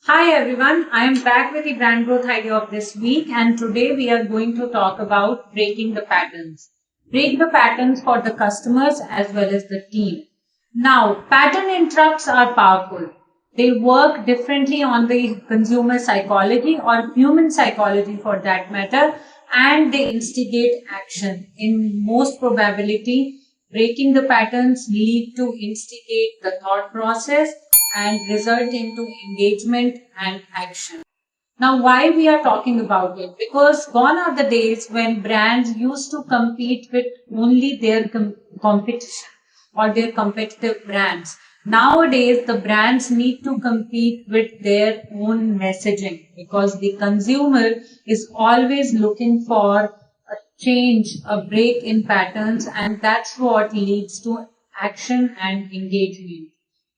Hi everyone, I am back with the brand growth idea of this week, and today we are going to talk about breaking the patterns. Break the patterns for the customers as well as the team. Now, pattern interrupts are powerful. They work differently on the consumer psychology or human psychology for that matter, and they instigate action. In most probability, breaking the patterns lead to instigate the thought process and result into engagement and action. Now, why we are talking about it? Because gone are the days when brands used to compete with only their competition or their competitive brands. Nowadays, the brands need to compete with their own messaging because the consumer is always looking for a change, a break in patterns, and that's what leads to action and engagement.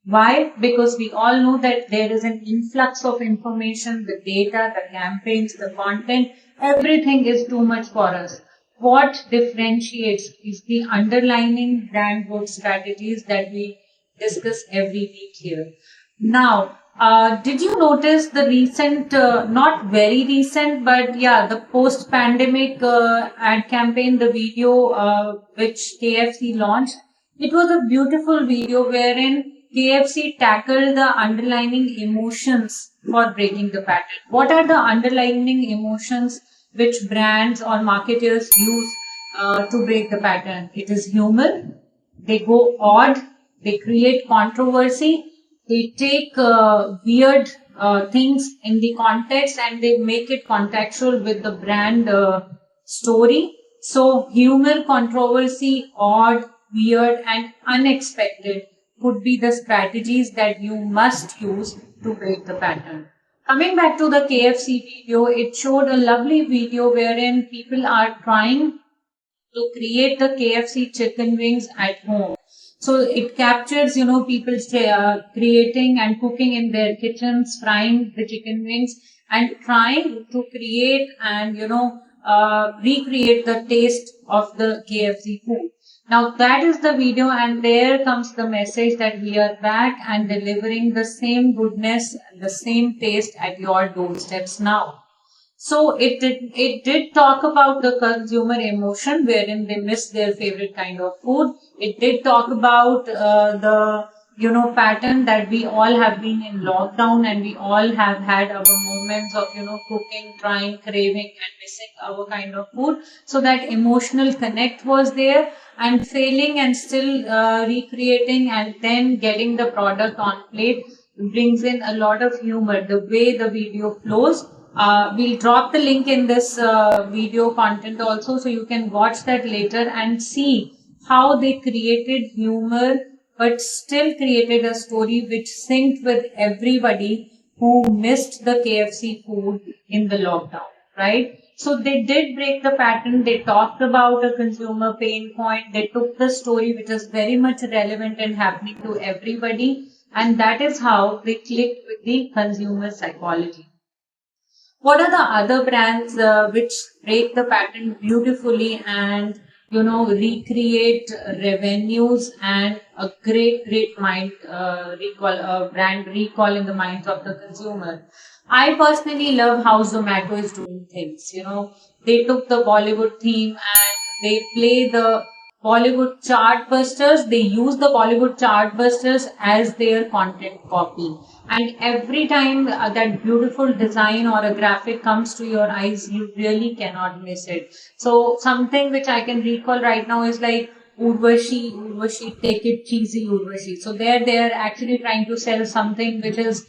Why? Because we all know that there is an influx of information, the data, the campaigns, the content, everything is too much for us. What differentiates is the underlying brand growth strategies that we discuss every week here. Now, did you notice the recent, not very recent, but yeah, the post-pandemic ad campaign, the video which KFC launched? It was a beautiful video wherein KFC tackled the underlying emotions for breaking the pattern. What are the underlying emotions which brands or marketers use to break the pattern? It is humor. They go odd. They create controversy. They take weird things in the context and they make it contextual with the brand story. So humor, controversy, odd, weird, and unexpected could be the strategies that you must use to break the pattern. Coming back to the KFC video, it showed a lovely video wherein people are trying to create the KFC chicken wings at home. So it captures, people creating and cooking in their kitchens, frying the chicken wings and trying to create and, recreate the taste of the KFC food. Now that is the video and there comes the message that we are back and delivering the same goodness, the same taste at your doorsteps now. So it did talk about the consumer emotion wherein they miss their favorite kind of food. It did talk about the pattern that we all have been in lockdown and we all have had our moments of cooking, trying, craving and missing our kind of food. So that emotional connect was there and failing and still recreating and then getting the product on plate brings in a lot of humor. The way the video flows, we'll drop the link in this video content also so you can watch that later and see how they created humor but still created a story which synced with everybody who missed the KFC food in the lockdown, right? So they did break the pattern. They talked about a consumer pain point. They took the story which is very much relevant and happening to everybody. And that is how they clicked with the consumer psychology. What are the other brands which break the pattern beautifully and recreate revenues and a great mind recall, brand recall in the minds of the consumer? I personally love how Zomato is doing things. They took the Bollywood theme and they play the Bollywood chartbusters. They use the Bollywood chartbusters as their content copy. And every time that beautiful design or a graphic comes to your eyes, you really cannot miss it. So something which I can recall right now is like Urvashi, take it cheesy Urvashi. So there they are actually trying to sell something which has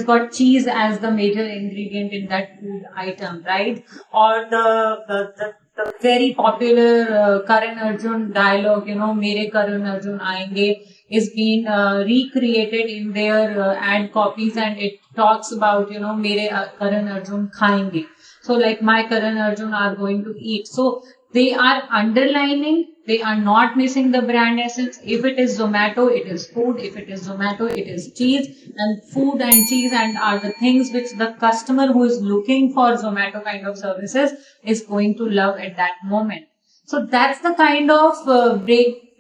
got cheese as the major ingredient in that food item, right? Or the very popular Karan Arjun dialogue, Mere Karan Arjun Aayenge, is being recreated in their ad copies and it talks about, Mere Karan Arjun Khayenge. So like my Karan Arjun are going to eat. So they are underlining, they are not missing the brand essence. If it is Zomato, it is food. If it is Zomato, it is cheese. And food and cheese and are the things which the customer who is looking for Zomato kind of services is going to love at that moment. So that's the kind of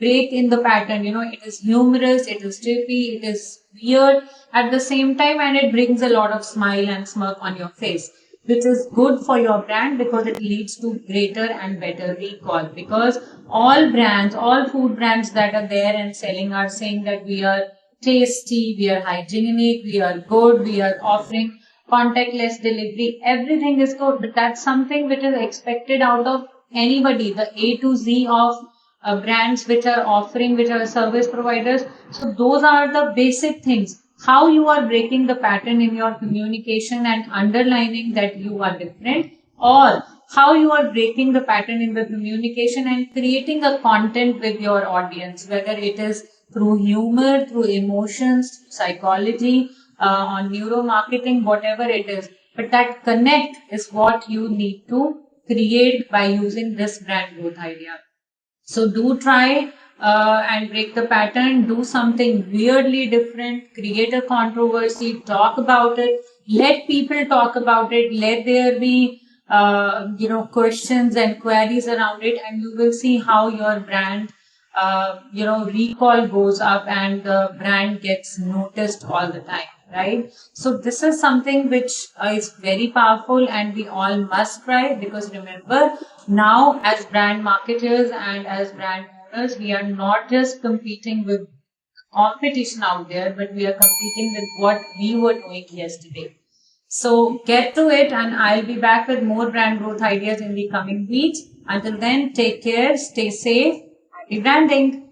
break in the pattern. It is humorous, it is trippy, it is weird at the same time, and it brings a lot of smile and smirk on your face, which is good for your brand because it leads to greater and better recall. Because all brands, all food brands that are there and selling are saying that we are tasty, we are hygienic, we are good, we are offering contactless delivery, everything is good. But that's something which is expected out of anybody, the A to Z of brands which are offering, which are service providers. So those are the basic things. How you are breaking the pattern in your communication and underlining that you are different, or how you are breaking the pattern in the communication and creating a content with your audience, whether it is through humor, through emotions, psychology, on neuromarketing, whatever it is. But that connect is what you need to create by using this brand growth idea. So do try and break the pattern, do something weirdly different, create a controversy, talk about it, let people talk about it, let there be questions and queries around it, and you will see how your brand recall goes up and the brand gets noticed all the time, right? So this is something which is very powerful and we all must try, because remember, now as brand marketers and as brand owners, we are not just competing with competition out there, but we are competing with what we were doing yesterday. So get to it, and I'll be back with more brand growth ideas in the coming weeks. Until then, take care, stay safe, happy branding.